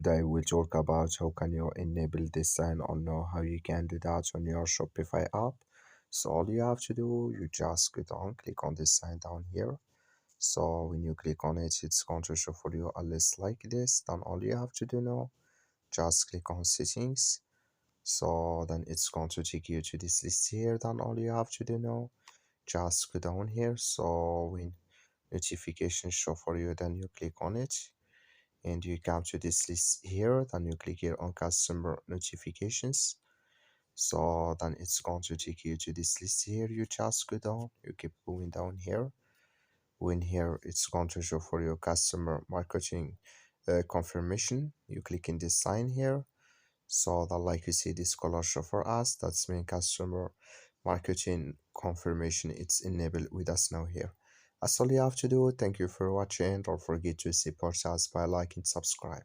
Today we'll talk about how can you enable this sign or know how you can do that on your Shopify app. So all you have to do, you just go down, click on this sign down here. So when you click on it, it's going to show for you a list like this. Then all you have to do now, just click on settings. So then it's going to take you to this list here. Then all you have to do now, just go down here. So when notifications show for you, then you click on it and you come to this list here. Then you click here on customer notifications. So then it's going to take you to this list here. You just go down, you keep going down here. When here it's going to show for your customer marketing confirmation, you click in this sign here. So that like you see this color show for us, that's mean customer marketing confirmation, it's enabled with us now here. That's all you have to do. Thank you for watching. Don't forget to support us by liking, subscribe.